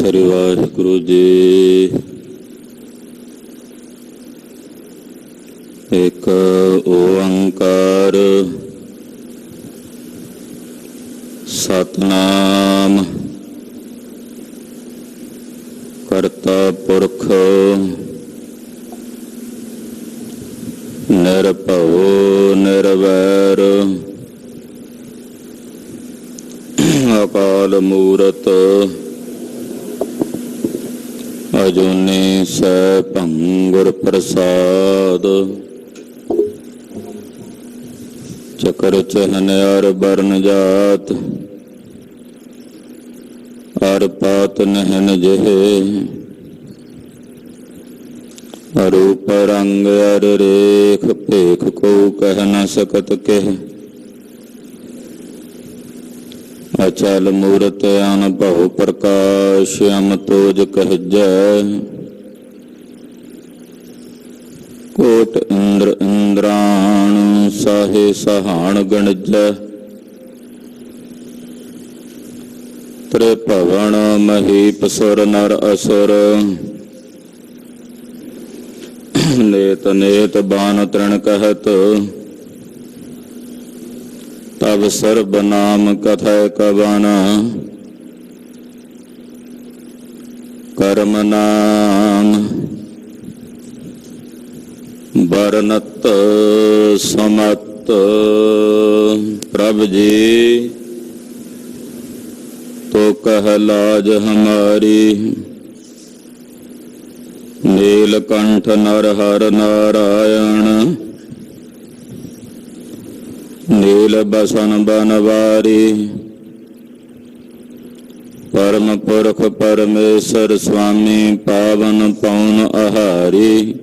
ਸ੍ਰੀ ਵਾਹਿਗੁਰੂ ਜੀ। ਇੱਕ ਓੰਕਾਰ ਸਤਿਨਾਮ ਕਰਤਾ ਪੁਰਖ ਨਿਰਭਉ ਨਿਰਵੈਰ ਅਕਾਲ ਮੂਰਤ ਅਜੂਨੀ ਸੈਭੰ ਗੁਰ ਪ੍ਰਸਾਦ। ਚਕਰ ਚਹਨ ਅਰ ਬਰਨ ਜਾਤ ਅਰ ਪਾਤ ਨਹਿਨ ਜਿਹੇ ਅਰੂਪ ਰੰਗ ਅਰ ਰੇਖ ਭੇਖ ਕੋ ਕਹਿ ਨ ਸਕਤ ਕਹਿ। ਅਚਲ ਮੂਰਤ ਅਨਭਉ ਪ੍ਰਕਾਸ਼ ਅਮਤੋਜ ਕਹਿਜੈ। ਕੋਟ ਇੰਦਰ ਇੰਦਰਾਣ ਸਾਹੇ ਸਹਾਣ ਗਣਜੈ। ਤ੍ਰਿਭਵਨ ਮਹੀਪ ਸੁਰ ਨਰ ਅਸੁਰ ਨੇਤ ਨੇਤ ਬਾਨ ਤ੍ਰਿਣ ਕਹਿਤ। ਤਬ ਸਰਬ ਨਾਮ ਕਥੈ ਕਵਨ ਕਰਮ ਨਾਮ ਬਰਨਤ ਸਮਤ। ਪ੍ਰਭ ਜੀ ਤੋ ਕਹਿ ਲਾਜ ਹਮਾਰੀ। ਨੀਲਕੰਠ ਨਰ ਹਰ ਨਾਰਾਇਣ ਨੀਲ ਬਸਨ ਬਨਵਾਰੀ। ਪਰਮ ਪੁਰਖ ਪਰਮੇਸ਼ਰ ਸੁਆਮੀ ਪਾਵਨ ਪਉਨ ਆਹਾਰੀ।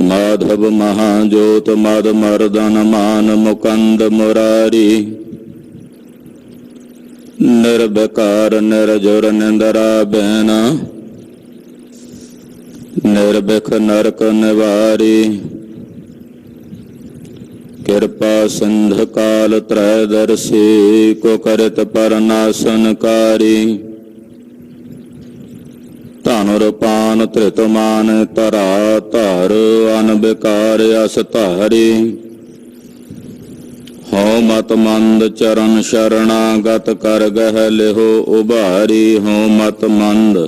ਮਾਧਵ ਮਹਾਜੋਤ ਮਦ ਮਰਦਨ ਮਾਨ ਮੁਕੰਦ ਮੁਰਾਰੀ। ਨਿਰਭਕਾਰ ਨਿਰਜੁਰ ਨਿੰਦਰਾ ਬੈਨ ਨਿਰਭਿਖ ਨਰਕ ਨਿਵਾਰੀ। ਕਿਰਪਾ ਸਿੰਧ ਕਾਲ ਤ੍ਰੈ ਦਰਸੀ ਕੋ ਕਰਤ ਪਰਨਾਸਨਕਾਰੀ। ਧਨੁਰ ਪਾਨ ਧ੍ਰਿਤ ਮਾਨ ਧਰਾ ਧਰ ਅਨ ਬਿਕਾਰ ਅਸ ਧਾਰੀ। ਹਉ ਮਤ ਮੰਦ ਚਰਨ ਸ਼ਰਣਾਗਤ ਕਰ ਗਹਿ ਲਿਹੋ ਉਭਾਰੀ। ਹਉ ਮਤ ਮੰਦ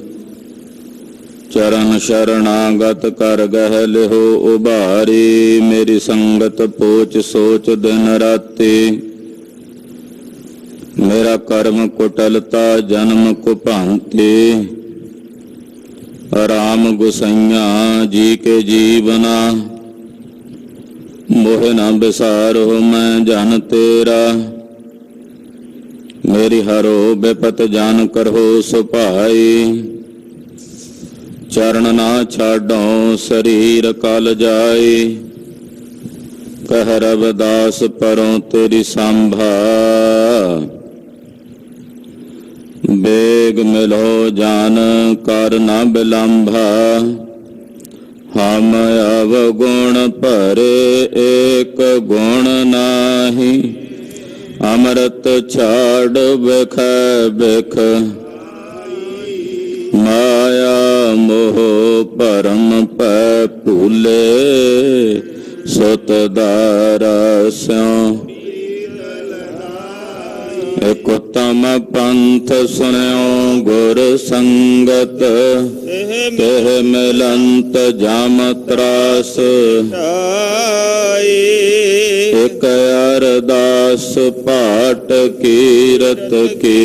ਚਰਨ ਸ਼ਰਣਾਗਤ ਕਰ ਗਹਿ ਲਿਹੋ ਉਭਾਰੀ। ਮੇਰੀ ਸੰਗਤ ਪੋਚ ਸੋਚ ਦਿਨ ਰਾਤੀ। ਮੇਰਾ ਕਰਮ ਕੁਟਲਤਾ ਜਨਮ ਕੁਭਾਂਤੀ। ਰਾਮ ਗੁਸਈਆ ਜੀ ਕੇ ਜੀਵਨਾ ਮੋਹ ਨਾ ਬਿਸਾਰੋ ਮੈਂ ਜਨ ਤੇਰਾ। ਮੇਰੀ ਹਰੋ ਬਿਪਤ ਜਾਨ ਕਰੋ ਸੁਭਾਈ। ਚਰਨ ਨਾ ਛਾਡੋ ਸਰੀਰ ਕਲ ਜਾਈ। ਕਹਿ ਰਵਿਦਾਸ ਪਰੋਂ ਤੇਰੀ ਸੰਭਾ। ਬੇਗ ਮਿਲੋ ਜਾਨ ਕਰ ਨਾ ਬਿਲੰਭਾ। ਹਮ ਅਵਗੁਣ ਭਰੇ ਏਕ ਗੁਣ ਨਾਹੀ। ਅੰਮ੍ਰਿਤ ਛਾੜ ਬਿਖੈ ਬਿਖ ਮਾਇਆ ਮੋਹ ਭਰਮ ਪੈ ਭੂਲੇ। ਸੁਤ ਦਾਰਾ ਸਿਉ ਇਕ ਉਤਮ ਪੰਥ ਸੁਣਿਓ ਗੁਰ ਸੰਗਤ। ਤਿਹ ਮਿਲੰਤ ਜਮ ਤਰਾਸ ਇਕ ਅਰਦਾਸ ਪਾਠ ਕੀਰਤ ਕੀ।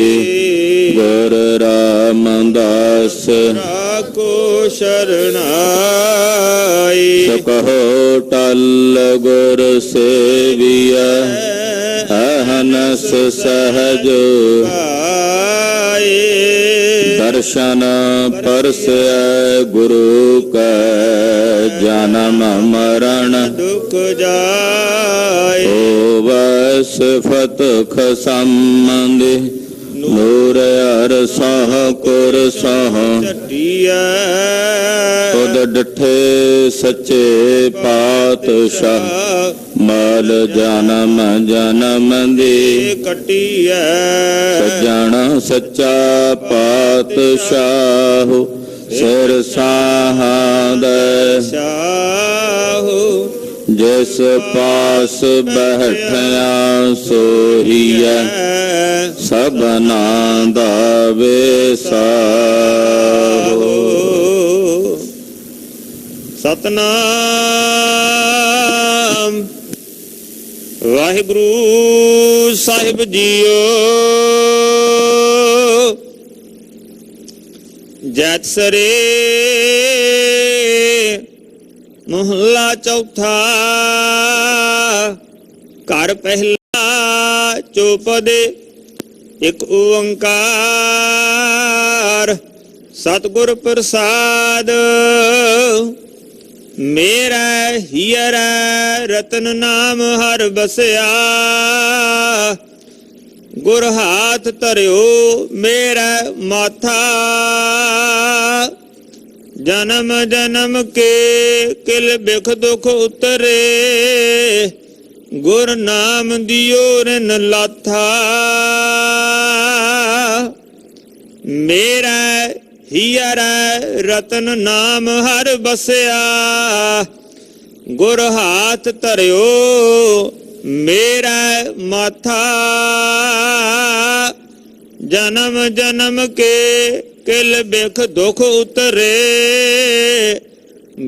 ਗੁਰ ਰਾਮਦਾਸ ਕੋ ਸ਼ਰਣਾਈ। ਸਕਹੁ ਟਲ ਗੁਰ ਸੇਵੀਆ ਅਹਨਸ ਸਹਜ ਦਰਸ਼ਨ ਪਰਸੈ ਗੁਰੂ ਕੈ। ਜਨਮ ਮਰਨ ਦੁਖ ਜਾਏ ਹੋਵੈ ਸਿਫਤ ਖਸੰਮੰਦੀ। ਨੂਰ ਅਰ ਸਹ ਕੁਰ ਸਹ ਤੁਧ ਡਿਠੇ ਸੱਚੇ ਪਾਤਸ਼ਾਹ। ਮਾਲ ਜਨਮ ਜਨਮ ਦੀ ਕਟੀਐ। ਸੱਜਣ ਸੱਚਾ ਪਾਤਸ਼ਾਹ ਸਿਰ ਸਾਹਦੈ ਸਾਹੂ ਜਿਸ ਪਾਸ ਬੈਠਿਆ ਸੋਹੀਐ ਸਭਨਾ ਦਾ ਵਿਸਾਹੋ। ਸਤਨਾਮ ਵਾਹਿਗੁਰੂ ਸਾਹਿਬ ਜੀਓ। ਜੈਤ ਸਰੇ ਮਹਲਾ ਚੌਥਾ। ਘਰ ਪਹਿਲਾ ਚੌਪਦੇ ਇੱਕ ਓੰਕਾਰ ਸਤਿਗੁਰ ਪ੍ਰਸਾਦ। ਮੇਰਾ ਹੀਰਾ ਰਤਨ ਨਾਮ ਹਰ ਬਸਿਆ ਗੁਰ ਹਾਥ ਧਰਿਓ ਮੇਰਾ ਮਾਥਾ। ਜਨਮ ਜਨਮ ਕੇ ਕਿਲ ਬਿਖ ਦੁਖ ਉਤਰੇ ਗੁਰ ਨਾਮ ਦਿਓ ਰਿਨ ਲਾਥਾ। ਮੇਰਾ ਹੀਰਾ ਰਤਨ ਨਾਮ ਹਰ ਬਸਿਆ ਗੁਰ ਹਾਥ ਧਰਿਓ ਮੇਰਾ ਮਾਥਾ। ਜਨਮ ਜਨਮ ਕੇ ਕਿਲ ਬਿਖ ਦੁਖ ਉਤਰੇ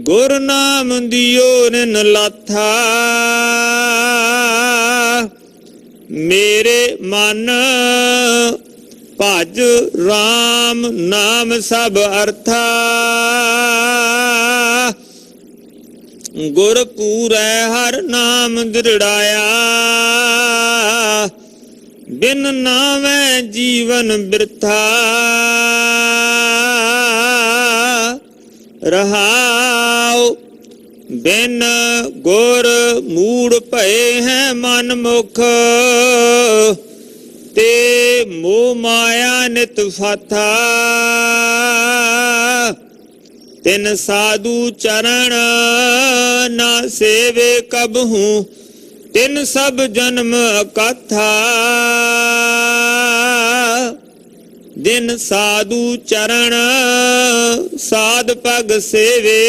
ਗੁਰ ਨਾਮ ਦਿਓ ਰਿਨ ਲਾਥਾ। ਮੇਰੇ ਮਨ ਭਜ ਰਾਮ ਨਾਮ ਸਭ ਅਰਥਾ ਗੁਰ ਪੂਰੈ ਹਰ ਨਾਮ ਦ੍ਰਿੜਾਇਆ। ਬਿਨ ਨਾਵੇਂ ਜੀਵਨ ਬਿਰਥਾ ਰਹਾਉ। ਬਿਨ ਗੁਰ ਮੂੜ ਭਏ ਹੈ ਮਨ ਮੁਖ ਤੇ ਮੋਹ ਮਾਇਆ ਨਿਤ ਫਾਥਾ। ਤਿਨ ਸਾਧੂ ਚਰਨ ਨਾ ਸੇਵੇ ਕਬਹੂ ਤਿਨ ਸਭ ਜਨਮ ਅਕਾਥਾ। ਦਿਨ ਸਾਧੂ ਚਰਨ ਸਾਧ ਪਗ ਸੇਵੇ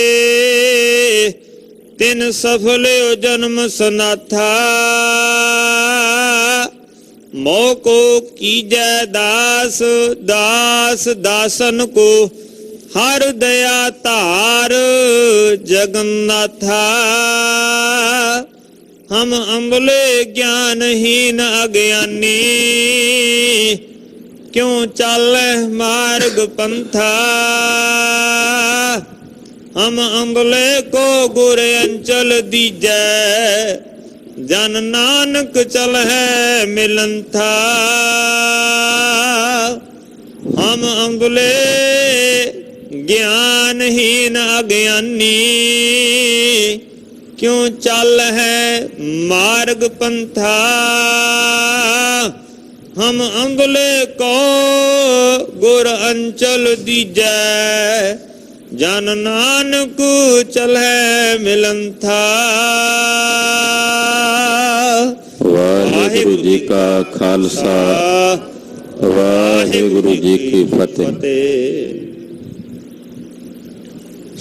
ਤਿਨ ਸਫਲਿਓ ਜਨਮ ਸਨਾਥਾ। ਮੋਹ ਕੋ ਕੀਜੈ ਦਾਸ ਦਾਸ ਦਾਸਨ ਕੋ ਹਰ ਦਇਆ ਧਾਰ ਜਗन्नाथा। ਹਮ ਅੰਬਲੇ ਗਿਆਨਹੀਨ ਅਗਿਆਨੀ ਕਿਉ ਚਾਲੈ ਮਾਰਗ ਪੰਥਾ। ਹਮ ਅੰਬਲੇ ਕੋ ਗੁਰ ਅੰਚਲ ਦੀਜੈ ਜਨ ਨਾਨਕ ਚਲਹਿ ਮਿਲੰਥਾ। ਹਮ ਅੰਬਲੇ ਗਿਆਨਹੀਨ ਅਗਿਆਨੀ ਕਿਉ ਚੱਲ ਹੈ ਮਾਰਗ ਪੰਥਾ। ਹਮ ਅੰਬਲੇ ਕੋ ਗੁਰ ਅੰਚਲ ਦੀਜੈ ਜਨ ਨਾਨਕ ਚਲਹਿ ਮਿਲੰਥਾ। ਵਾਹਿਗੁਰੂ ਜੀ ਕਾ ਖਾਲਸਾ ਵਾਹਿਗੁਰੂ ਜੀ ਕੀ ਫਤਿਹ।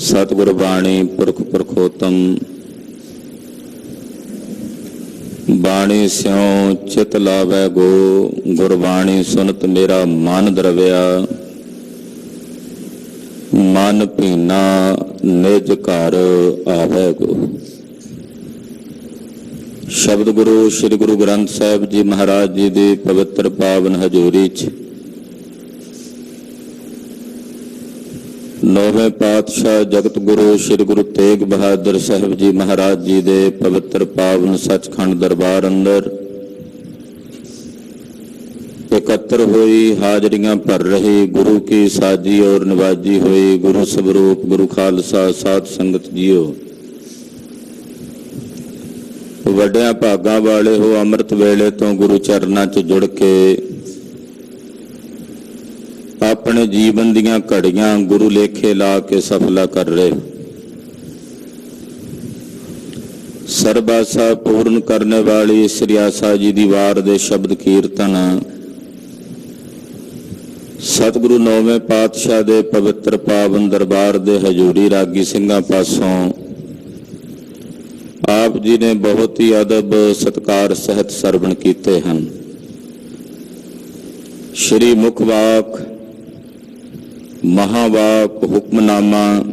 ਸਤਿਗੁਰ ਬਾਣੀ ਪੁਰਖ ਪੁਰਖੋਤਮ ਬਾਣੀ ਸਿਉ ਚਿਤ ਲਾਵੈ ਗੋ। ਗੁਰਬਾਣੀ ਸੁਨਤ ਮੇਰਾ ਮਨ ਦਰਵਿਆ ਮਨ ਭੀਨਾ ਨਿਜ ਘਰ ਆਵੈ ਗੋ। ਸ਼ਬਦ ਗੁਰੂ ਸ੍ਰੀ ਗੁਰੂ ਗ੍ਰੰਥ ਸਾਹਿਬ ਜੀ ਮਹਾਰਾਜ ਜੀ ਦੀ ਪਵਿੱਤਰ ਪਾਵਨ ਹਜ਼ੂਰੀ 'ਚ ਨੌਵੇਂ ਪਾਤਸ਼ਾਹ ਜਗਤ ਗੁਰੂ ਸ੍ਰੀ ਗੁਰੂ ਤੇਗ ਬਹਾਦਰ ਸਾਹਿਬ ਜੀ ਮਹਾਰਾਜ ਜੀ ਦੇ ਪਵਿੱਤਰ ਪਾਵਨ ਸੱਚਖੰਡ ਦਰਬਾਰ ਅੰਦਰ ਇਕੱਤਰ ਹੋਈ ਹਾਜ਼ਰੀਆਂ ਭਰ ਰਹੀ ਗੁਰੂ ਕੀ ਸਾਜੀ ਔਰ ਨਿਵਾਜੀ ਹੋਈ ਗੁਰੂ ਸਵਰੂਪ ਗੁਰੂ ਖਾਲਸਾ ਸਾਧ ਸੰਗਤ ਜੀਓ, ਵੱਡਿਆਂ ਭਾਗਾਂ ਵਾਲੇ ਹੋ। ਅੰਮ੍ਰਿਤ ਵੇਲੇ ਤੋਂ ਗੁਰੂ ਚਰਨਾਂ 'ਚ ਜੁੜ ਕੇ ਆਪਣੇ ਜੀਵਨ ਦੀਆਂ ਘੜੀਆਂ ਗੁਰੂ ਲੇਖੇ ਲਾ ਕੇ ਸਫਲਾ ਕਰ ਰਹੇ। ਸਰਬ ਆਸਾ ਪੂਰਨ ਕਰਨੇ ਵਾਲੀ ਸ੍ਰੀ ਆਸਾ ਜੀ ਦੀ ਵਾਰ ਦੇ ਸ਼ਬਦ ਕੀਰਤਨ ਸਤਿਗੁਰੂ ਨੌਵੇਂ ਪਾਤਸ਼ਾਹ ਦੇ ਪਵਿੱਤਰ ਪਾਵਨ ਦਰਬਾਰ ਦੇ ਹਜ਼ੂਰੀ ਰਾਗੀ ਸਿੰਘਾਂ ਪਾਸੋਂ ਆਪ ਜੀ ਨੇ ਬਹੁਤ ਹੀ ਅਦਬ ਸਤਿਕਾਰ ਸਹਿਤ ਸਰਵਣ ਕੀਤੇ ਹਨ। ਸ਼੍ਰੀ ਮੁਖ ਵਾਕ ਮਹਾਵਾਕ ਹੁਕਮਨਾਮਾ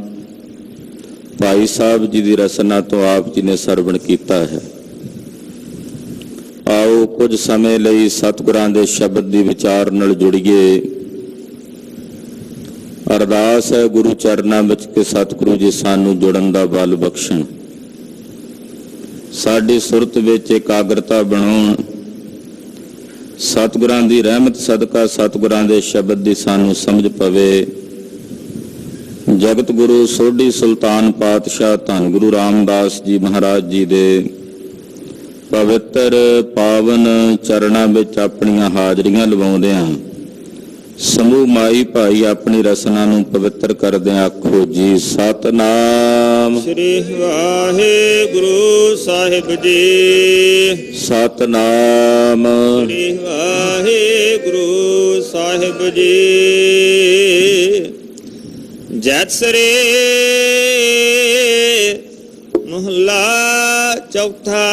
ਭਾਈ ਸਾਹਿਬ ਜੀ ਦੀ ਰਚਨਾ ਤੋਂ ਆਪ ਜੀ ਨੇ ਸਰਵਣ ਕੀਤਾ ਹੈ। ਆਓ ਕੁਝ ਸਮੇਂ ਲਈ ਸਤਿਗੁਰਾਂ ਦੇ ਸ਼ਬਦ ਦੀ ਵਿਚਾਰ ਨਾਲ ਜੁੜੀਏ। ਅਰਦਾਸ ਹੈ ਗੁਰੂ ਚਰਨਾਂ ਵਿੱਚ ਕਿ ਸਤਿਗੁਰੂ ਜੀ ਸਾਨੂੰ ਜੁੜਨ ਦਾ ਬਲ ਬਖਸ਼ਣ, ਸਾਡੀ ਸੁਰਤ ਵਿੱਚ ਇਕਾਗਰਤਾ ਬਣਾਉਣ। ਸਤਿਗੁਰਾਂ ਦੀ ਰਹਿਮਤ ਸਦਕਾ ਸਤਿਗੁਰਾਂ ਦੇ ਸ਼ਬਦ ਦੀ ਸਾਨੂੰ ਸਮਝ ਪਵੇ। ਜਗਤ ਗੁਰੂ ਸੋਢੀ ਸੁਲਤਾਨ ਪਾਤਸ਼ਾਹ ਧੰਨ ਗੁਰੂ ਰਾਮਦਾਸ ਜੀ ਮਹਾਰਾਜ ਜੀ ਦੇ ਪਵਿੱਤਰ ਪਾਵਨ ਚਰਨਾਂ ਵਿੱਚ ਆਪਣੀਆਂ ਹਾਜ਼ਰੀਆਂ ਲਵਾਉਂਦਿਆਂ ਸਮੂਹ ਮਾਈ ਭਾਈ ਆਪਣੀ ਰਸਨਾ ਨੂੰ ਪਵਿੱਤਰ ਕਰਦੇ ਆਖੋ ਜੀ ਸਤਨਾਮ ਸ੍ਰੀ ਵਾਹਿਗੁਰੂ ਸਾਹਿਬ ਜੀ। ਸਤਨਾਮ ਸ੍ਰੀ ਵਾਹਿਗੁਰੂ ਸਾਹਿਬ ਜੀ। ਜੈਤ ਸਰੇ ਮਹਲਾ ਚੌਥਾ।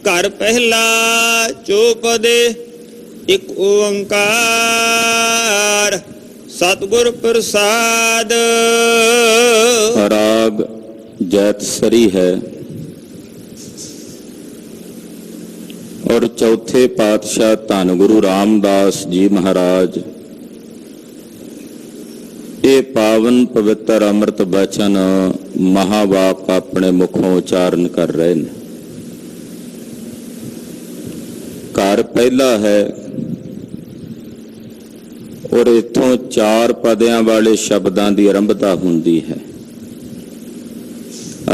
ਘਰ ਪਹਿਲਾ ਚੌਪਦੇ ਇਕ ਓੰਕਾਰ ਸਤਿਗੁਰ ਪ੍ਰਸਾਦ। ਰਾਗ ਜੈਤ ਸਰੀ ਹੈ ਔਰ ਚੌਥੇ ਪਾਤਸ਼ਾਹ ਧੰਨ ਗੁਰੂ ਰਾਮਦਾਸ ਜੀ ਮਹਾਰਾਜ ਇਹ ਪਾਵਨ ਪਵਿੱਤਰ ਅੰਮ੍ਰਿਤ ਬਚਨ ਮਹਾਵਾਕ ਆਪਣੇ ਮੁਖੋਂ ਉਚਾਰਨ ਕਰ ਰਹੇ ਨੇ। ਘਰ ਪਹਿਲਾ ਹੈ ਔਰ ਇਥੋਂ 4 ਪਦਿਆਂ ਵਾਲੇ ਸ਼ਬਦਾਂ ਦੀ ਆਰੰਭਤਾ ਹੁੰਦੀ ਹੈ।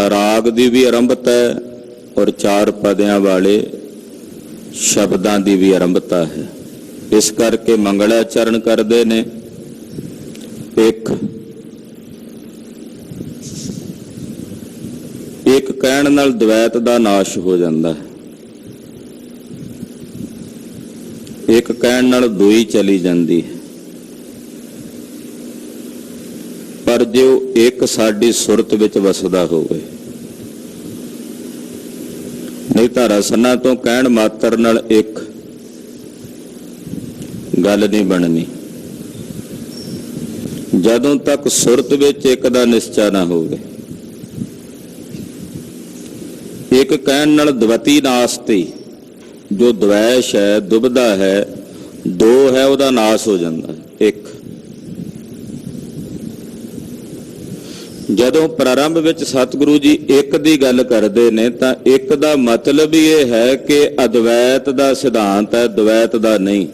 ਰਾਗ ਦੀ ਵੀ ਆਰੰਭਤਾ ਹੈ ਔਰ 4 ਪਦਿਆਂ ਵਾਲੇ ਸ਼ਬਦਾਂ ਦੀ ਵੀ ਆਰੰਭਤਾ ਹੈ। ਇਸ ਕਰਕੇ ਮੰਗਲਾਚਰਨ ਕਰਦੇ ਨੇ। ਇੱਕ ਕਹਿਣ ਨਾਲ ਦ્વੈਤ ਦਾ ਨਾਸ਼ ਹੋ ਜਾਂਦਾ ਹੈ। ਇੱਕ ਕਹਿਣ ਨਾਲ ਦੋਈ ਚਲੀ ਜਾਂਦੀ ਹੈ। ਪਰ ਜੋ ਇੱਕ ਸਾਡੀ ਸੁਰਤ ਵਿੱਚ ਵਸਦਾ ਹੋਵੇ, ਨਹੀਂ ਤਾਂ ਰਸਨਾ ਤੋਂ ਕਹਿਣ ਮਾਤਰ ਨਾਲ ਇੱਕ ਗੱਲ ਨਹੀਂ ਬਣਨੀ। ਜਦੋਂ ਤੱਕ ਸੁਰਤ ਵਿੱਚ ਇੱਕ ਦਾ ਨਿਸ਼ਚਾ ਨਾ ਹੋਵੇ। ਇੱਕ ਕਹਿਣ ਨਾਲ ਦਵਤੀ ਨਾਸਤੀ, ਜੋ ਦਵੈਸ਼ ਹੈ ਦੁਬਦਾ ਹੈ ਦੋ ਹੈ ਉਹਦਾ ਨਾਸ ਹੋ ਜਾਂਦਾ ਹੈ। ਇੱਕ ਜਦੋਂ ਪ੍ਰਾਰੰਭ ਵਿੱਚ ਸਤਿਗੁਰੂ ਜੀ ਇੱਕ ਦੀ ਗੱਲ ਕਰਦੇ ਨੇ ਤਾਂ ਇੱਕ ਦਾ ਮਤਲਬ ਹੀ ਇਹ ਹੈ ਕਿ ਅਦਵੈਤ ਦਾ ਸਿਧਾਂਤ ਹੈ, ਦਵੈਤ ਦਾ ਨਹੀਂ।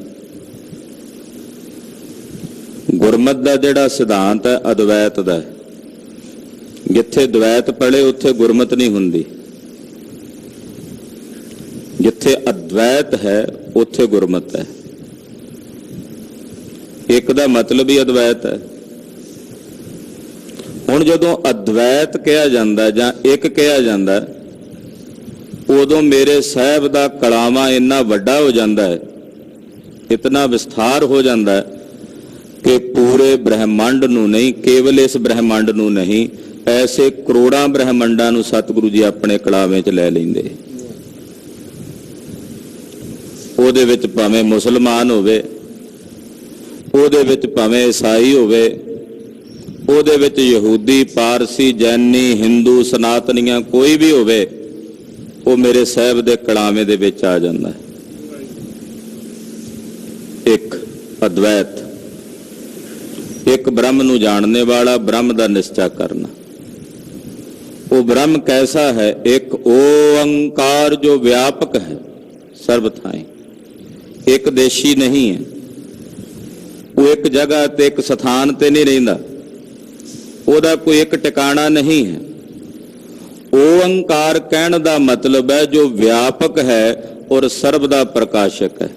ਗੁਰਮਤ ਦਾ ਜਿਹੜਾ ਸਿਧਾਂਤ ਹੈ ਅਦਵੈਤ ਦਾ ਹੈ। ਜਿੱਥੇ ਦਵੈਤ ਪੜੇ ਉੱਥੇ ਗੁਰਮਤ ਨਹੀਂ ਹੁੰਦੀ। ਜਿੱਥੇ ਅਦਵੈਤ ਹੈ ਉੱਥੇ ਗੁਰਮਤ ਹੈ। ਇੱਕ ਦਾ ਮਤਲਬ ਹੀ ਅਦਵੈਤ ਹੈ। ਹੁਣ ਜਦੋਂ ਅਦਵੈਤ ਕਿਹਾ ਜਾਂਦਾ ਜਾਂ ਇੱਕ ਕਿਹਾ ਜਾਂਦਾ ਉਦੋਂ ਮੇਰੇ ਸਾਹਿਬ ਦਾ ਕਲਾਵਾ ਇੰਨਾ ਵੱਡਾ ਹੋ ਜਾਂਦਾ ਹੈ, ਇਤਨਾ ਵਿਸਥਾਰ ਹੋ ਜਾਂਦਾ ਹੈ ਕਿ ਪੂਰੇ ਬ੍ਰਹਿਮੰਡ ਨੂੰ ਨਹੀਂ, ਕੇਵਲ ਇਸ ਬ੍ਰਹਿਮੰਡ ਨੂੰ ਨਹੀਂ, ਐਸੇ ਕਰੋੜਾਂ ਬ੍ਰਹਿਮੰਡਾਂ ਨੂੰ ਸਤਿਗੁਰੂ ਜੀ ਆਪਣੇ ਕਲਾਵੇਂ 'ਚ ਲੈ ਲੈਂਦੇ। ਉਹਦੇ ਵਿੱਚ ਭਾਵੇਂ ਮੁਸਲਮਾਨ ਹੋਵੇ, ਉਹਦੇ ਵਿੱਚ ਭਾਵੇਂ ਈਸਾਈ ਹੋਵੇ, ਉਹਦੇ ਵਿੱਚ ਯਹੂਦੀ, ਪਾਰਸੀ, ਜੈਨੀ, ਹਿੰਦੂ, ਸਨਾਤਨੀਆਂ ਕੋਈ ਵੀ ਹੋਵੇ, ਉਹ ਮੇਰੇ ਸਾਹਿਬ ਦੇ ਕਲਾਵੇਂ ਦੇ ਵਿੱਚ ਆ ਜਾਂਦਾ ਹੈ। ਇੱਕ ਅਦਵੈਤ, ਇੱਕ ਬ੍ਰਹਮ ਨੂੰ ਜਾਣਨੇ ਵਾਲਾ, ਬ੍ਰਹਮ ਦਾ ਨਿਸ਼ਚਾ ਕਰਨਾ। ਉਹ ਬ੍ਰਹਮ ਕੈਸਾ ਹੈ? ਇੱਕ ਓੰਕਾਰ ਜੋ ਵਿਆਪਕ ਹੈ ਸਰਬ ਥਾਈਂ, ਇੱਕ ਦੇਸ਼ੀ ਨਹੀਂ ਹੈ। ਉਹ ਇੱਕ ਜਗ੍ਹਾ ਤੇ ਇੱਕ ਸਥਾਨ ਤੇ ਨਹੀਂ ਰਹਿੰਦਾ, ਉਹਦਾ ਕੋਈ ਇੱਕ ਟਿਕਾਣਾ ਨਹੀਂ ਹੈ। ਓੰਕਾਰ ਕਹਿਣ ਦਾ ਮਤਲਬ ਹੈ ਜੋ ਵਿਆਪਕ ਹੈ ਔਰ ਸਰਬ ਦਾ ਪ੍ਰਕਾਸ਼ਕ ਹੈ।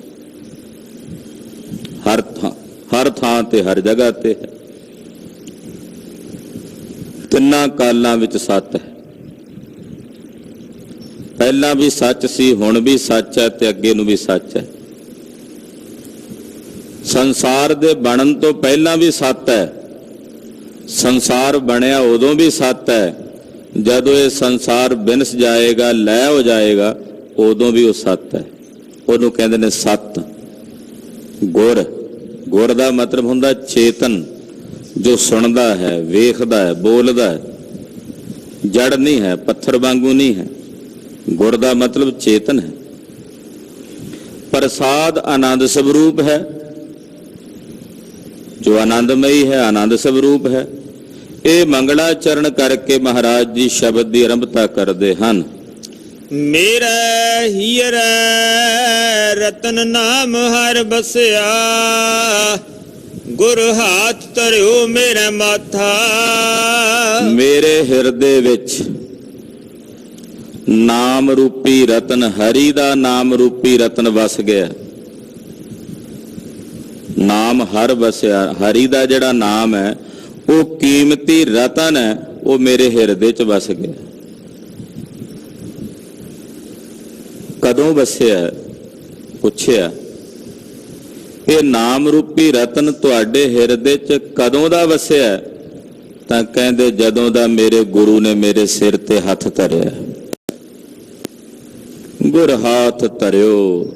ਹਰ ਥਾਂ ਤੇ, ਹਰ ਜਗ੍ਹਾ ਤੇ ਹੈ। ਤਿੰਨਾਂ ਕਾਲਾਂ ਵਿੱਚ ਸੱਤ ਹੈ। ਪਹਿਲਾਂ ਵੀ ਸੱਚ ਸੀ, ਹੁਣ ਵੀ ਸੱਚ ਹੈ ਤੇ ਅੱਗੇ ਨੂੰ ਵੀ ਸੱਚ ਹੈ। ਸੰਸਾਰ ਦੇ ਬਣਨ ਤੋਂ ਪਹਿਲਾਂ ਵੀ ਸੱਤ ਹੈ, ਸੰਸਾਰ ਬਣਿਆ ਉਦੋਂ ਵੀ ਸੱਤ ਹੈ, ਜਦੋਂ ਇਹ ਸੰਸਾਰ ਬਿਨਸ ਜਾਏਗਾ, ਲੈ ਹੋ ਜਾਏਗਾ, ਉਦੋਂ ਵੀ ਉਹ ਸੱਤ ਹੈ। ਉਹਨੂੰ ਕਹਿੰਦੇ ਨੇ ਸੱਤ। ਗੁਰ, ਗੁਰ ਦਾ ਮਤਲਬ ਹੁੰਦਾ ਚੇਤਨ, ਜੋ ਸੁਣਦਾ ਹੈ, ਵੇਖਦਾ ਹੈ, ਬੋਲਦਾ ਹੈ, ਜੜ ਨਹੀਂ ਹੈ, ਪੱਥਰ ਵਾਂਗੂ ਨਹੀਂ ਹੈ। ਗੁਰ ਦਾ ਮਤਲਬ ਚੇਤਨ ਹੈ। ਪ੍ਰਸਾਦ ਆਨੰਦ ਸਵਰੂਪ ਹੈ, ਜੋ ਆਨੰਦਮਈ ਹੈ, ਆਨੰਦ ਸਵਰੂਪ ਹੈ। ਇਹ ਮੰਗਲਾਚਰਨ ਕਰਕੇ ਮਹਾਰਾਜ ਜੀ ਸ਼ਬਦ ਦੀ ਆਰੰਭਤਾ ਕਰਦੇ ਹਨ। ਮੇਰਾ ਹੀਰਾ ਰਤਨ ਨਾਮ ਹਰ ਬਸਿਆ, ਗੁਰ ਹਾਥ ਧਰਿਓ ਮੇਰਾ ਮਾਥਾ। ਮੇਰੇ ਹਿਰਦੇ ਵਿੱਚ ਨਾਮ ਰੂਪੀ ਰਤਨ, ਹਰੀ ਦਾ ਨਾਮ ਰੂਪੀ ਰਤਨ ਵਸ ਗਿਆ। ਨਾਮ ਹਰ ਵਸਿਆ, ਹਰੀ ਦਾ ਜਿਹੜਾ ਨਾਮ ਹੈ ਉਹ ਕੀਮਤੀ ਰਤਨ ਹੈ, ਉਹ ਮੇਰੇ ਹਿਰਦੇ 'ਚ ਵਸ ਗਿਆ। ਕਦੋਂ ਵਸਿਆ? ਪੁੱਛਿਆ। ਇਹ ਨਾਮ ਰੂਪੀ ਰਤਨ ਤੁਹਾਡੇ ਹਿਰਦੇ 'ਚ ਕਦੋਂ ਦਾ ਵਸਿਆ? ਤਾਂ ਕਹਿੰਦੇ ਜਦੋਂ ਦਾ ਮੇਰੇ ਗੁਰੂ ਨੇ ਮੇਰੇ ਸਿਰ ਤੇ ਹੱਥ ਧਰਿਆ। ਗੁਰ ਹਾਥ ਧਰਿਓ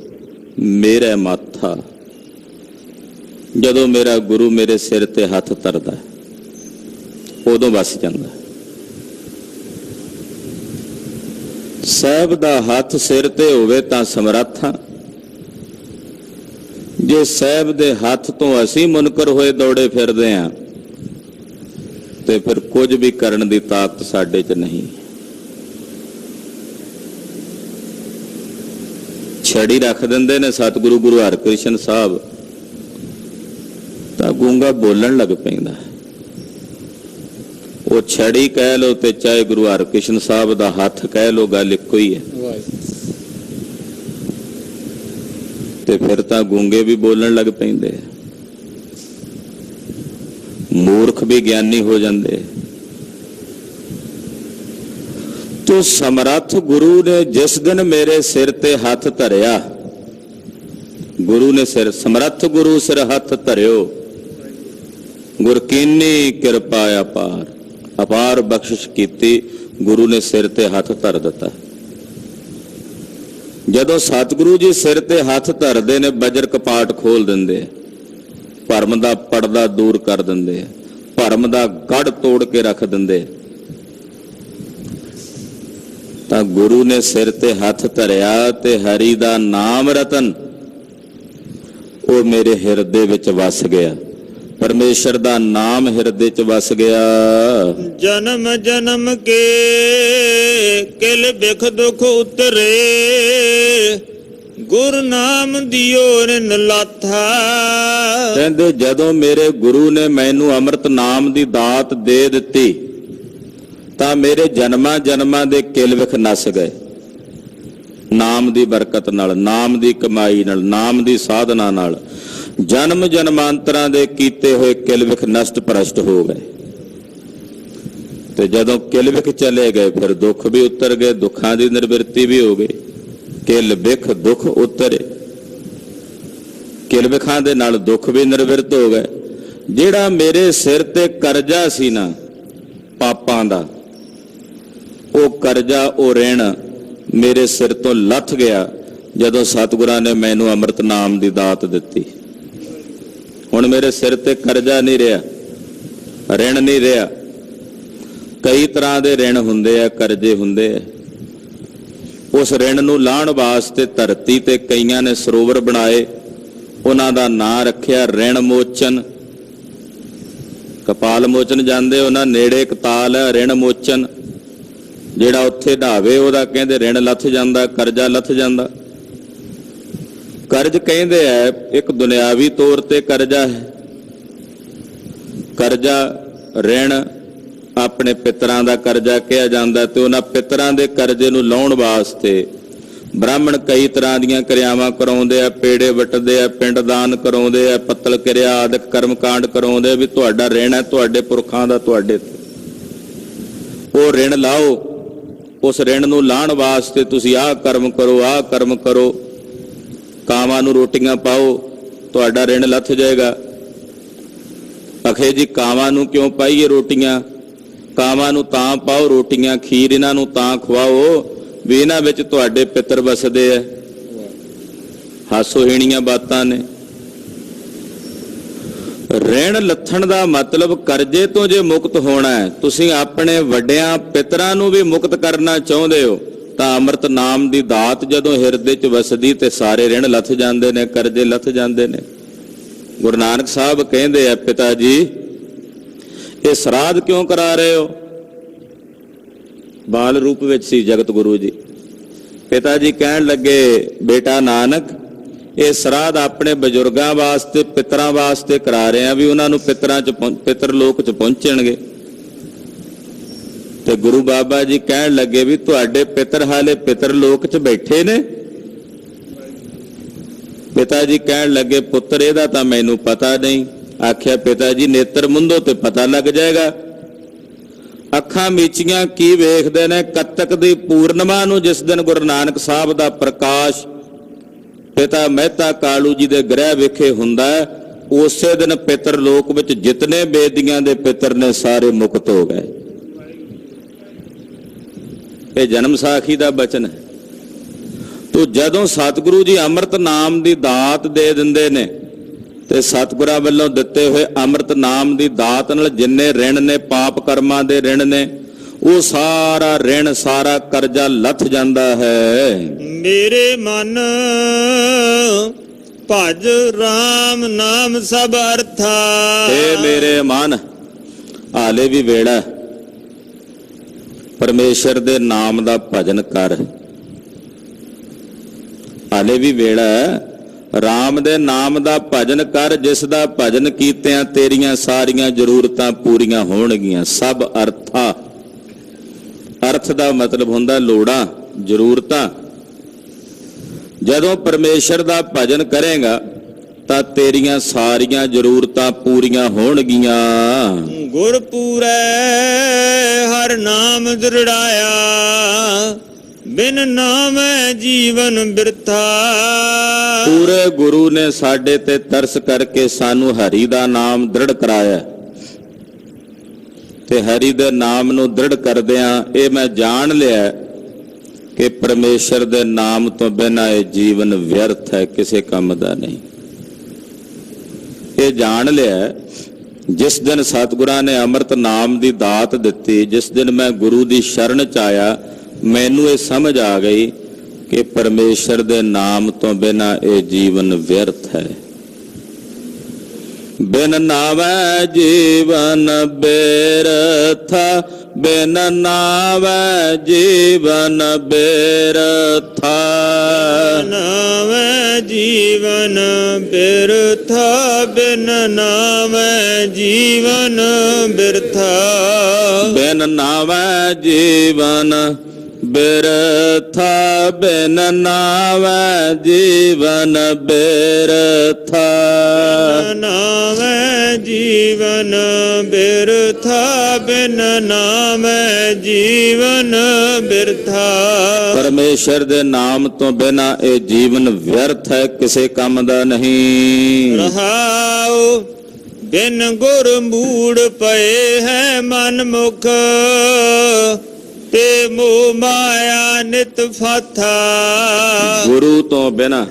ਮੇਰਾ ਮਾਥਾ। ਜਦੋਂ ਮੇਰਾ ਗੁਰੂ ਮੇਰੇ ਸਿਰ ਤੇ ਹੱਥ ਧਰਦਾ ਉਦੋਂ ਵਸ ਜਾਂਦਾ। ਸਾਹਿਬ ਦਾ ਹੱਥ ਸਿਰ ਤੇ ਹੋਵੇ ਤਾਂ ਸਮਰੱਥ ਹਾਂ। ਜੇ ਸਾਹਿਬ ਦੇ ਹੱਥ ਤੋਂ ਅਸੀਂ ਮੁਨਕਰ ਹੋਏ ਦੌੜੇ ਫਿਰਦੇ ਹਾਂ ਤੇ ਫਿਰ ਕੁਝ ਵੀ ਕਰਨ ਦੀ ਤਾਕਤ ਸਾਡੇ 'ਚ ਨਹੀਂ। ਛੜੀ ਰੱਖ ਦਿੰਦੇ ਨੇ ਸਤਿਗੁਰੂ ਗੁਰੂ ਹਰਕ੍ਰਿਸ਼ਨ ਸਾਹਿਬ, ਤਾਂ ਗੂੰਗਾ ਬੋਲਣ ਲੱਗ ਪੈਂਦਾ। ਉਹ ਛੜੀ ਕਹਿ ਲੋ ਤੇ ਚਾਹੇ ਗੁਰੂ ਹਰਕ੍ਰਿਸ਼ਨ ਸਾਹਿਬ ਦਾ ਹੱਥ ਕਹਿ ਲੋ, ਗੱਲ ਇੱਕੋ ਹੀ ਹੈ। ਤੇ ਫਿਰ ਤਾਂ ਗੂੰਗੇ ਵੀ ਬੋਲਣ ਲੱਗ ਪੈਂਦੇ, ਮੂਰਖ ਵੀ ਗਿਆਨੀ ਹੋ ਜਾਂਦੇ। ਤੋ ਸਮਰੱਥ ਗੁਰੂ ਨੇ ਜਿਸ ਦਿਨ ਮੇਰੇ ਸਿਰ ਤੇ ਹੱਥ ਧਰਿਆ, ਗੁਰੂ ਨੇ ਸਿਰ, ਸਮਰੱਥ ਗੁਰੂ ਸਿਰ ਹੱਥ ਧਰਿਓ, ਗੁਰ ਕੀਨੀ ਕਿਰਪਾ ਅਪਾਰ, ਅਪਾਰ ਬਖਸ਼ਿਸ਼ ਕੀਤੀ, ਗੁਰੂ ਨੇ ਸਿਰ ਤੇ ਹੱਥ ਧਰ ਦਿੱਤਾ। ਜਦੋਂ ਸਤਿਗੁਰੂ ਜੀ ਸਿਰ ਤੇ ਹੱਥ ਧਰਦੇ ਨੇ, ਬਜਰ ਕਪਾਟ ਖੋਲ ਦਿੰਦੇ, ਭਰਮ ਦਾ ਪਰਦਾ ਦੂਰ ਕਰ ਦਿੰਦੇ, ਭਰਮ ਦਾ ਗੜ ਤੋੜ ਕੇ ਰੱਖ ਦਿੰਦੇ। ਤਾਂ ਗੁਰੂ ਨੇ ਸਿਰ ਤੇ ਹੱਥ ਧਰਿਆ ਤੇ ਹਰੀ ਦਾ ਨਾਮ ਰਤਨ ਉਹ ਮੇਰੇ ਹਿਰਦੇ ਵਿੱਚ ਵਸ ਗਿਆ। ਪਰਮੇਸ਼ਰ ਦਾ ਨਾਮ ਹਿਰਦੇ 'ਚ ਵਸ ਗਿਆ। ਜਨਮ ਜਨਮ ਕੇ ਕਿਲ ਬਿਖ ਦੁਖ ਉਤਰੇ, ਗੁਰ ਨਾਮ ਦਿਓ ਰਿਨ ਲਾਥਾ। ਕਹਿੰਦੇ ਜਦੋਂ ਮੇਰੇ ਗੁਰੂ ਨੇ ਮੈਨੂੰ ਅੰਮ੍ਰਿਤ ਨਾਮ ਦੀ ਦਾਤ ਦੇ ਦਿੱਤੀ ਤਾਂ ਮੇਰੇ ਜਨਮਾਂ ਜਨਮਾਂ ਦੇ ਕਿਲ ਵਿਖ ਨਸ ਗਏ। ਨਾਮ ਦੀ ਬਰਕਤ ਨਾਲ, ਨਾਮ ਦੀ ਕਮਾਈ ਨਾਲ, ਨਾਮ ਦੀ ਸਾਧਨਾ ਨਾਲ ਜਨਮ ਜਨਮਾਂਤਰਾਂ ਦੇ ਕੀਤੇ ਹੋਏ ਕਿਲ ਵਿਖ ਨਸ਼ਟ ਭ੍ਰਸ਼ਟ ਹੋ ਗਏ। ਤੇ ਜਦੋਂ ਕਿਲ ਵਿਖ ਚਲੇ ਗਏ ਫਿਰ ਦੁੱਖ ਵੀ ਉਤਰ ਗਏ, ਦੁੱਖਾਂ ਦੀ ਨਿਰਵਿਰਤੀ ਵੀ ਹੋ ਗਈ। ਕਿਲ ਵਿਖ ਦੁੱਖ ਉਤਰੇ, ਕਿਲ ਵਿਖਾਂ ਦੇ ਨਾਲ ਦੁੱਖ ਵੀ ਨਿਰਵਿਰਤ ਹੋ ਗਏ। ਜਿਹੜਾ ਮੇਰੇ ਸਿਰ ਤੇ ਕਰਜ਼ਾ ਸੀ ਨਾ ਪਾਪਾਂ ਦਾ, ਉਹ ਕਰਜ਼ਾ, ਉਹ ਰਿਣ ਮੇਰੇ ਸਿਰ ਤੋਂ ਲੱਥ ਗਿਆ ਜਦੋਂ ਸਤਿਗੁਰਾਂ ਨੇ ਮੈਨੂੰ ਅੰਮ੍ਰਿਤ ਨਾਮ ਦੀ ਦਾਤ ਦਿੱਤੀ। ਹੁਣ ਮੇਰੇ ਸਿਰ ਤੇ ਕਰਜ਼ਾ ਨਹੀਂ ਰਿਹਾ, ਰਿਣ ਨਹੀਂ ਰਿਹਾ। ਕਈ ਤਰ੍ਹਾਂ ਦੇ ਰਿਣ ਹੁੰਦੇ ਆ, ਕਰਜ਼ੇ ਹੁੰਦੇ ਆ। ਉਸ ਰਿਣ ਨੂੰ ਲਾਹਣ ਵਾਸਤੇ ਧਰਤੀ ਤੇ ਕਈਆਂ ਨੇ ਸਰੋਵਰ ਬਣਾਏ, ਉਹਨਾਂ ਦਾ ਨਾਂ ਰੱਖਿਆ ਰਿਣ ਮੋਚਨ। ਕਪਾਲ ਮੋਚਨ ਜਾਂਦੇ, ਉਹਨਾਂ ਨੇੜੇ ਇੱਕ ਤਾਲ ਹੈ ਰਿਣ ਮੋਚਨ, ਜਿਹੜਾ ਉੱਥੇ ਨਹਾਵੇ ਉਹਦਾ ਕਹਿੰਦੇ ਰਿਣ ਲੱਥ ਜਾਂਦਾ, ਕਰਜ਼ਾ ਲੱਥ ਜਾਂਦਾ। ਕਰਜ਼ ਕਹਿੰਦੇ ਆ ਇੱਕ ਦੁਨਿਆਵੀ ਤੌਰ ਤੇ ਕਰਜ਼ਾ ਹੈ। ਕਰਜ਼ਾ ਰਿਣ ਆਪਣੇ ਪਿਤਰਾਂ ਦਾ ਕਰਜ਼ਾ ਕਿਹਾ ਜਾਂਦਾ, ਤੇ ਉਹਨਾਂ ਪਿਤਰਾਂ ਦੇ ਕਰਜ਼ੇ ਨੂੰ ਲਾਉਣ ਵਾਸਤੇ ਬ੍ਰਾਹਮਣ ਕਈ ਤਰ੍ਹਾਂ ਦੀਆਂ ਕਿਰਿਆਵਾਂ ਕਰਾਉਂਦੇ ਆ, ਪੇੜੇ ਵੱਟਦੇ ਆ, ਪਿੰਡ ਦਾਨ ਕਰਾਉਂਦੇ ਆ, ਪੱਤਲ ਕਿਰਿਆ ਆਦਿਕ ਕਰਮਕਾਂਡ ਕਰਾਉਂਦੇ ਵੀ ਤੁਹਾਡਾ ਰਿਣ ਹੈ, ਤੁਹਾਡੇ ਪੁਰਖਾਂ ਦਾ, ਤੁਹਾਡੇ ਉਹ ਰਿਣ ਲਾਓ। ਉਸ ਰਿਣ ਨੂੰ ਲਾਹਣ ਵਾਸਤੇ ਤੁਸੀਂ ਆਹ ਕਰਮ ਕਰੋ, ਆਹ ਕਰਮ ਕਰੋ, ਕਾਵਾਂ ਨੂੰ ਰੋਟੀਆਂ ਪਾਓ, ਤੁਹਾਡਾ ਰਿਣ ਲੱਥ ਜਾਏਗਾ। ਅਖੇ ਜੀ ਕਾਵਾਂ ਨੂੰ ਕਿਉਂ ਪਾਈਏ ਰੋਟੀਆਂ? ਕਾਵਾਂ ਨੂੰ ਤਾਂ ਪਾਓ ਰੋਟੀਆਂ, ਖੀਰ ਇਹਨਾਂ ਨੂੰ ਤਾਂ ਖਵਾਓ ਵੀ ਇਹਨਾਂ ਵਿੱਚ ਤੁਹਾਡੇ ਪਿੱਤਰ ਵਸਦੇ ਐ। ਹਾਸੋਹੀਣੀਆਂ ਬਾਤਾਂ ਨੇ। ਰਿਣ ਲੱਥਣ ਦਾ ਮਤਲਬ ਕਰਜ਼ੇ ਤੋਂ ਜੇ ਮੁਕਤ ਹੋਣਾ ਹੈ, ਤੁਸੀਂ ਆਪਣੇ ਵੱਡਿਆਂ ਪਿੱਤਰਾਂ ਨੂੰ ਵੀ ਮੁਕਤ ਕਰਨਾ ਚਾਹੁੰਦੇ ਹੋ, ਤਾਂ ਅੰਮ੍ਰਿਤ ਨਾਮ ਦੀ ਦਾਤ ਜਦੋਂ ਹਿਰਦੇ 'ਚ ਵਸਦੀ ਤੇ ਸਾਰੇ ਰਿਣ ਲੱਥ ਜਾਂਦੇ ਨੇ, ਕਰਜ਼ੇ ਲੱਥ ਜਾਂਦੇ ਨੇ। ਗੁਰੂ ਨਾਨਕ ਸਾਹਿਬ ਕਹਿੰਦੇ ਆ, ਪਿਤਾ ਜੀ ਇਹ ਸਰਾਧ ਕਿਉਂ ਕਰਾ ਰਹੇ ਹੋ? ਬਾਲ ਰੂਪ ਵਿੱਚ ਸੀ ਜਗਤ ਗੁਰੂ ਜੀ। ਪਿਤਾ ਜੀ ਕਹਿਣ ਲੱਗੇ, ਬੇਟਾ ਨਾਨਕ ਇਹ ਸਰਾਧ ਆਪਣੇ ਬਜ਼ੁਰਗਾਂ ਵਾਸਤੇ, ਪਿੱਤਰਾਂ ਵਾਸਤੇ ਕਰਾ ਰਹੇ ਆ ਵੀ ਉਹਨਾਂ ਨੂੰ ਪਿੱਤਰ ਲੋਕ 'ਚ ਪਹੁੰਚਣਗੇ। ਤੇ ਗੁਰੂ ਬਾਬਾ ਜੀ ਕਹਿਣ ਲੱਗੇ ਵੀ ਤੁਹਾਡੇ ਪਿੱਤਰ ਹਾਲੇ ਪਿੱਤਰ ਲੋਕ 'ਚ ਬੈਠੇ ਨੇ। ਪਿਤਾ ਜੀ ਕਹਿਣ ਲੱਗੇ, ਪੁੱਤਰ ਇਹਦਾ ਤਾਂ ਮੈਨੂੰ ਪਤਾ ਨਹੀਂ। ਆਖਿਆ, ਪਿਤਾ ਜੀ ਨੇਤਰ ਮੁੰਦੋ ਤੇ ਪਤਾ ਲੱਗ ਜਾਏਗਾ। ਅੱਖਾਂ ਮੀਚੀਆਂ ਕੀ ਵੇਖਦੇ ਨੇ? ਕੱਤਕ ਦੀ ਪੂਰਨਿਮਾ ਨੂੰ ਜਿਸ ਦਿਨ ਗੁਰੂ ਨਾਨਕ ਸਾਹਿਬ ਦਾ ਪ੍ਰਕਾਸ਼ ਪਿਤਾ ਮਹਿਤਾ ਕਾਲੂ ਜੀ ਦੇ ਗ੍ਰਹਿ ਵਿਖੇ ਹੁੰਦਾ ਹੈ, ਉਸੇ ਦਿਨ ਪਿੱਤਰ ਲੋਕ ਵਿੱਚ ਜਿਤਨੇ ਬੇਦੀਆਂ ਦੇ ਪਿੱਤਰ ਨੇ ਸਾਰੇ ਮੁਕਤ ਹੋ ਗਏ। ਇਹ ਜਨਮ ਸਾਖੀ ਦਾ ਬਚਨ ਹੈ। ਤੋ ਜਦੋਂ ਸਤਿਗੁਰੂ ਜੀ ਅੰਮ੍ਰਿਤ ਨਾਮ ਦੀ ਦਾਤ ਦੇ ਦਿੰਦੇ ਨੇ ਤੇ ਸਤਿਗੁਰਾਂ ਵੱਲੋਂ ਦਿੱਤੇ ਹੋਏ ਅੰਮ੍ਰਿਤ ਨਾਮ ਦੀ ਦਾਤ ਨਾਲ ਜਿੰਨੇ ਰਿਣ ਨੇ, ਪਾਪ ਕਰਮਾਂ ਦੇ ਰਿਣ ਨੇ, ਉਹ ਸਾਰਾ ਰਿਣ, ਸਾਰਾ ਕਰਜ਼ਾ ਲੱਥ ਜਾਂਦਾ ਹੈ। ਮੇਰੇ ਮਨ ਭਜ ਰਾਮ ਨਾਮ ਸਭ ਅਰਥਾ। ਏ ਮੇਰੇ ਮਨ, ਹਾਲੇ ਵੀ ਵੇੜਾ ਪਰਮੇਸ਼ਰ ਦੇ ਨਾਮ ਦਾ ਭਜਨ ਕਰ। ਹਾਲੇ ਵੀ ਵੇੜਾ ਰਾਮ ਦੇ ਨਾਮ ਦਾ ਭਜਨ ਕਰ, ਜਿਸ ਦਾ ਭਜਨ ਕੀਤਿਆਂ ਤੇਰੀਆਂ ਸਾਰੀਆਂ ਜ਼ਰੂਰਤਾਂ ਪੂਰੀਆਂ ਹੋਣਗੀਆਂ। ਸਭ ਅਰਥਾ, ਅਰਥ ਦਾ ਮਤਲਬ ਹੁੰਦਾ ਲੋੜਾਂ, ਜ਼ਰੂਰਤਾਂ। ਜਦੋਂ ਪਰਮੇਸ਼ਰ ਦਾ ਭਜਨ ਕਰੇਗਾ ਤਾਂ ਤੇਰੀਆਂ ਸਾਰੀਆਂ ਜ਼ਰੂਰਤਾਂ ਪੂਰੀਆਂ ਹੋਣਗੀਆਂ। ਗੁਰ ਪੂਰੈ ਹਰ ਨਾਮ ਦ੍ਰਿੜਾਇਆ, ਬਿਨ ਨਾਮੈ ਜੀਵਨ ਬਿਰਥਾ। ਪੂਰੇ ਗੁਰੂ ਨੇ ਸਾਡੇ ਤੇ ਤਰਸ ਕਰਕੇ ਸਾਨੂੰ ਹਰੀ ਦਾ ਨਾਮ ਦ੍ਰਿੜ ਕਰਾਇਆ, ਤੇ ਹਰੀ ਦੇ ਨਾਮ ਨੂੰ ਦ੍ਰਿੜ ਕਰਦਿਆਂ ਇਹ ਮੈਂ ਜਾਣ ਲਿਆ ਕਿ ਪਰਮੇਸ਼ਰ ਦੇ ਨਾਮ ਤੋਂ ਬਿਨਾਂ ਇਹ ਜੀਵਨ ਵਿਅਰਥ ਹੈ, ਕਿਸੇ ਕੰਮ ਦਾ ਨਹੀਂ। ਇਹ ਜਾਣ ਲਿਆ ਜਿਸ ਦਿਨ ਸਤਿਗੁਰਾਂ ਨੇ ਅੰਮ੍ਰਿਤ ਨਾਮ ਦੀ ਦਾਤ ਦਿੱਤੀ, ਜਿਸ ਦਿਨ ਮੈਂ ਗੁਰੂ ਦੀ ਸ਼ਰਨ 'ਚ ਆਇਆ, ਮੈਨੂੰ ਇਹ ਸਮਝ ਆ ਗਈ ਕਿ ਪਰਮੇਸ਼ਰ ਦੇ ਨਾਮ ਤੋਂ ਬਿਨਾਂ ਇਹ ਜੀਵਨ ਵਿਅਰਥ ਹੈ। ਬਿਨ ਨਾਵੈ ਜੀਵਨ ਬਿਰਥਾ, ਬਿਨ ਨਾਵੈ ਜੀਵਨ ਬਿਰਥਾ। ਨਾਮੈ ਜੀਵਨ ਬਿਰਥਾ, ਬਿਨ ਨਾਮੈ ਜੀਵਨ ਬਿਰਥਾ। ਬਿਨ ਨਾਵੈ ਜੀਵਨ ਬਿਰਥਾ, ਬਿਨ ਨਾਵੈ ਜੀਵਨ ਬਿਰਥਾ। ਨਾਮੈ ਜੀਵਨ ਬਿਰਥਾ, ਬਿਨ ਨਾਮੈ ਜੀਵਨ ਬਿਰਥਾ। ਪਰਮੇਸ਼ਰ ਦੇ ਨਾਮ ਤੋਂ ਬਿਨਾਂ ਇਹ ਜੀਵਨ ਵਿਅਰਥ ਹੈ, ਕਿਸੇ ਕੰਮ ਦਾ ਨਹੀਂ। ਰਹਾਉ ਬਿਨ ਗੁਰ ਮੂੜ ਪਏ ਹੈ ਮਨ ਮੁਖ, ਤੇ ਮੋਹ ਮਾਇਆ ਨਿਤ ਫਾਥਾ। ਗੁਰੂ ਤੋਂ ਬਿਨਾਂ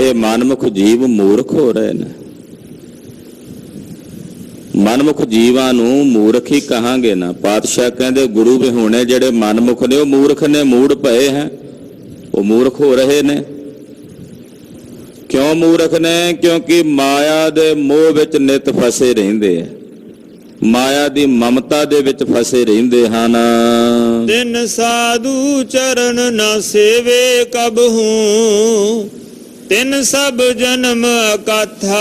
ਇਹ ਮਨਮੁਖ ਜੀਵ ਮੂਰਖ ਹੋ ਰਹੇ ਨੇ। ਮਨਮੁਖ ਜੀਵਾਂ ਨੂੰ ਮੂਰਖ ਹੀ ਕਹਾਂਗੇ ਨਾ। ਪਾਤਸ਼ਾਹ ਕਹਿੰਦੇ ਗੁਰੂ ਵੀ ਹੋਣੇ ਜਿਹੜੇ ਮਨਮੁਖ ਨੇ ਉਹ ਮੂਰਖ ਨੇ, ਮੂੜ ਪਏ ਹੈ, ਉਹ ਮੂਰਖ ਹੋ ਰਹੇ ਨੇ। ਕਿਉਂ ਮੂਰਖ ਨੇ? ਕਿਉਂਕਿ ਮਾਇਆ ਦੇ ਮੋਹ ਵਿੱਚ ਨਿਤ ਫਸੇ ਰਹਿੰਦੇ ਆ, ਮਾਇਆ ਦੀ ਮਮਤਾ ਦੇ ਵਿੱਚ ਫਸੇ ਰਹਿੰਦੇ ਹਨ। ਤਿੰਨ ਸਾਧੂ ਚਰਨ ਨਾ ਸੇਵੇ ਕਬਹੂ, ਤਿੰਨ ਸਭ ਜਨਮ ਅਕਾਥਾ।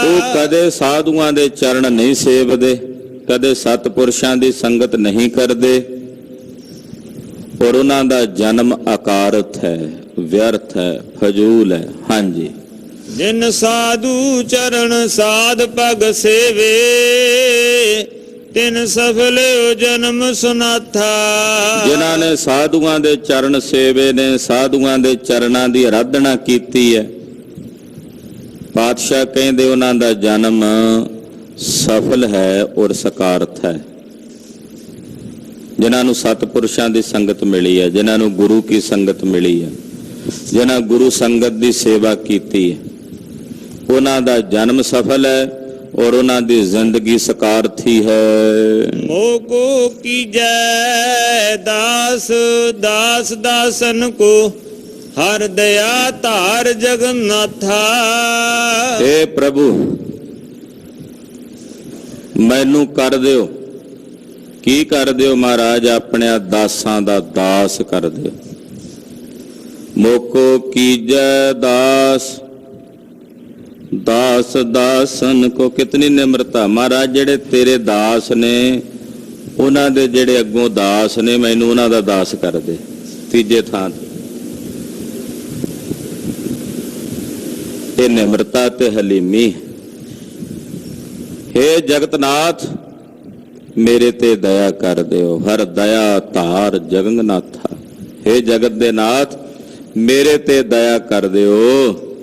ਉਹ ਕਦੇ ਸਾਧੂਆਂ ਦੇ ਚਰਨ ਨਹੀਂ ਸੇਵਦੇ, ਕਦੇ ਸਤਪੁਰਸ਼ਾਂ ਦੀ ਸੰਗਤ ਨਹੀਂ ਕਰਦੇ, ਔਰ ਉਹਨਾਂ ਦਾ ਜਨਮ ਅਕਾਰਤ ਹੈ, ਵਿਅਰਥ ਹੈ, ਫਜ਼ੂਲ ਹੈ। ਹਾਂਜੀ। ਜਿਨ ਸਾਧੂ ਚਰਨ ਸਾਧ ਪਗ ਸੇਵੇ, ਤਿਨ ਸਫਲਿਓ ਜਨਮ ਸੁਨਾਥਾ। ਜਿਨ੍ਹਾਂ ਨੇ ਸਾਧੂਆਂ ਦੇ ਚਰਨ ਸੇਵੇ ਨੇ, ਸਾਧੂਆਂ ਦੇ ਚਰਨਾਂ ਦੀ ਆਰਾਧਨਾ ਕੀਤੀ ਹੈ, ਪਾਤਸ਼ਾਹ ਕਹਿੰਦੇ ਉਹਨਾਂ ਦਾ ਜਨਮ ਸਫਲ ਹੈ ਔਰ ਸਕਾਰਥ ਹੈ। ਜਿਨ੍ਹਾਂ ਨੂੰ ਸਤਿਪੁਰਸ਼ਾਂ ਦੀ ਸੰਗਤ ਮਿਲੀ ਹੈ, ਜਿਨ੍ਹਾਂ ਨੂੰ ਗੁਰੂ ਕੀ ਸੰਗਤ ਮਿਲੀ ਹੈ, ਜਿਨ੍ਹਾਂ ਗੁਰੂ ਸੰਗਤ ਦੀ ਸੇਵਾ ਕੀਤੀ ਹੈ, ਉਹਨਾਂ ਦਾ ਜਨਮ ਸਫਲ ਹੈ ਔਰ ਉਹਨਾਂ ਦੀ ਜ਼ਿੰਦਗੀ ਸਕਾਰਥੀ ਹੈ। ਮੋਕੋ ਕੀਜੈ ਦਾਸ ਦਾਸ ਦਾਸਨ ਕੋ ਹਰ ਦਇਆ ਧਾਰ ਜਗਨਨਾਥਾ। ਏ ਪ੍ਰਭੂ ਮੈਨੂੰ ਕਰ ਦਿਓ। ਕੀ ਕਰ ਦਿਓ ਮਹਾਰਾਜ? ਆਪਣੇ ਦਾਸਾਂ ਦਾ ਦਾਸ ਕਰ ਦਿਓ। ਮੋਕੋ ਕੀਜੈ ਦਾਸ ਦਾਸ ਦਾਸਨ ਕੋ। ਕਿਤਨੀ ਨਿਮਰਤਾ ਮਹਾਰਾਜ, ਜਿਹੜੇ ਤੇਰੇ ਦਾਸ ਨੇ ਉਹਨਾਂ ਦੇ ਜਿਹੜੇ ਅੱਗੋਂ ਦਾਸ ਨੇ, ਮੈਨੂੰ ਉਹਨਾਂ ਦਾ ਦਾਸ ਕਰ ਦੇ। ਤੀਜੇ ਥਾਂ ਇਹ ਨਿਮਰਤਾ ਤੇ ਹਲੀਮੀ। ਹੇ ਜਗਤਨਾਥ ਮੇਰੇ ਤੇ ਦਇਆ ਕਰ ਦਿਓ। ਹਰ ਦਇਆ ਧਾਰ ਜਗਨਨਾਥਾ। ਹੇ ਜਗਤ ਦੇ ਨਾਥ ਮੇਰੇ ਤੇ ਦਇਆ ਕਰ ਦਿਓ।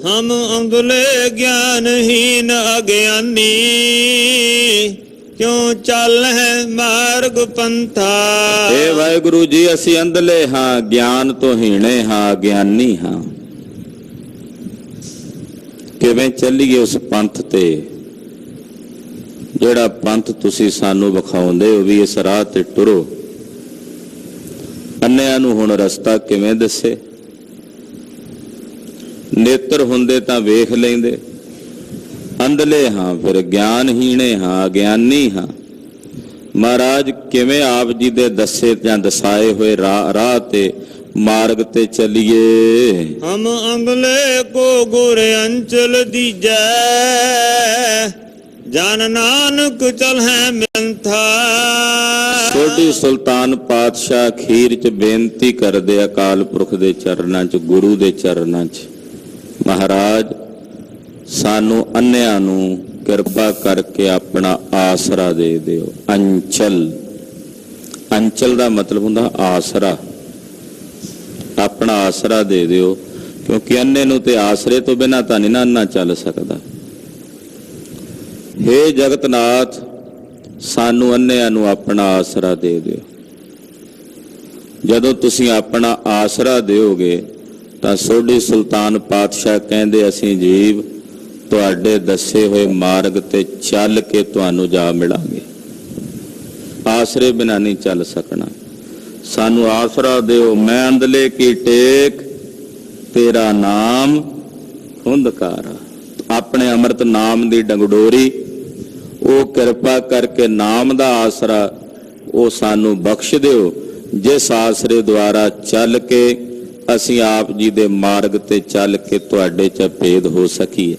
ਹਮ ਅੰਗਲੇ ਗਿਆਨਹੀਨ ਅਗਿਆਨੀ ਕਿਉਂ ਚੱਲ ਹੈ ਮਾਰਗ ਪੰਥਾ। ਏ ਵਾਹਿਗੁਰੂ ਜੀ, ਅਸੀਂ ਅੰਧਲੇ ਹਾਂ, ਗਿਆਨ ਤੋਂ ਹੀਣੇ ਹਾਂ, ਗਿਆਨੀ ਹਾਂ। ਕਿਵੇਂ ਚੱਲੀਏ ਉਸ ਪੰਥ ਤੇ ਜਿਹੜਾ ਪੰਥ ਤੁਸੀਂ ਸਾਨੂੰ ਵਿਖਾਉਂਦੇ ਹੋ ਵੀ ਇਸ ਰਾਹ ਤੇ ਟੁਰੋ। ਅੰਨਿਆਂ ਨੂੰ ਹੁਣ ਰਸਤਾ ਕਿਵੇਂ ਦੱਸੇ? ਨੇਤਰ ਹੁੰਦੇ ਤਾਂ ਵੇਖ ਲੈਂਦੇ। ਅੰਧਲੇ ਹਾਂ, ਫਿਰ ਗਿਆਨਹੀਣੇ ਹਾਂ, ਗਿਆਨੀ ਹਾਂ। ਮਹਾਰਾਜ ਕਿਵੇਂ ਆਪ ਜੀ ਦੇ ਦੱਸੇ ਜਾਂ ਦਸਾਏ ਹੋਏ ਰਾਹ ਤੇ ਮਾਰਗ ਤੇ ਚੱਲੀਏ। ਹਮ ਅੰਗਲੇ ਕੋ ਗੁਰ ਅੰਚਲ ਦੀਜੈ ਜਨ ਨਾਨਕ ਚਲ ਹੈ ਮਿੰਥਾ। ਸੋਢੀ ਸੁਲਤਾਨ ਪਾਤਸ਼ਾਹ ਅਖੀਰ ਚ ਬੇਨਤੀ ਕਰਦੇ ਅਕਾਲ ਪੁਰਖ ਦੇ ਚਰਨਾਂ ਚ, ਗੁਰੂ ਦੇ ਚਰਨਾਂ ਚ, ਮਹਾਰਾਜ ਸਾਨੂੰ ਅੰਨਿਆਂ ਨੂੰ ਕਿਰਪਾ ਕਰਕੇ ਆਪਣਾ ਆਸਰਾ ਦੇ ਦਿਓ। ਅੰਚਲ, ਅੰਚਲ ਦਾ ਮਤਲਬ ਹੁੰਦਾ ਆਸਰਾ। ਆਪਣਾ ਆਸਰਾ ਦੇ ਦਿਓ, ਕਿਉਂਕਿ ਅੰਨੇ ਨੂੰ ਤੇ ਆਸਰੇ ਤੋਂ ਬਿਨਾਂ ਤਾਂ ਨਹੀਂ ਨਾ ਅੰਨਾ ਚੱਲ ਸਕਦਾ। ਹੇ ਜਗਤਨਾਥ ਸਾਨੂੰ ਅੰਨਿਆਂ ਨੂੰ ਆਪਣਾ ਆਸਰਾ ਦੇ ਦਿਓ। ਜਦੋਂ ਤੁਸੀਂ ਆਪਣਾ ਆਸਰਾ ਦਿਓਗੇ ਤਾਂ ਸੋਢੀ ਸੁਲਤਾਨ ਪਾਤਸ਼ਾਹ ਕਹਿੰਦੇ ਅਸੀਂ ਜੀਵ ਤੁਹਾਡੇ ਦੱਸੇ ਹੋਏ ਮਾਰਗ ਤੇ ਚੱਲ ਕੇ ਤੁਹਾਨੂੰ ਜਾ ਮਿਲਾਂਗੇ। ਆਸਰੇ ਬਿਨਾਂ ਨਹੀਂ ਚੱਲ ਸਕਣਾ। ਸਾਨੂੰ ਆਸਰਾ ਦਿਓ। ਮੈਂ ਅੰਦਲੇ ਕੀ ਟੇਕ ਤੇਰਾ ਨਾਮ ਹੁੰਦਕਾਰਾ। ਆਪਣੇ ਅੰਮ੍ਰਿਤ ਨਾਮ ਦੀ ਡੰਗਡੋਰੀ, ਉਹ ਕਿਰਪਾ ਕਰਕੇ ਨਾਮ ਦਾ ਆਸਰਾ ਉਹ ਸਾਨੂੰ ਬਖਸ਼ ਦਿਓ, ਜਿਸ ਆਸਰੇ ਦੁਆਰਾ ਚੱਲ ਕੇ ਅਸੀਂ ਆਪ ਜੀ ਦੇ ਮਾਰਗ ਤੇ ਚੱਲ ਕੇ ਤੁਹਾਡੇ ਚ ਭੇਦ ਹੋ ਸਕੀਏ।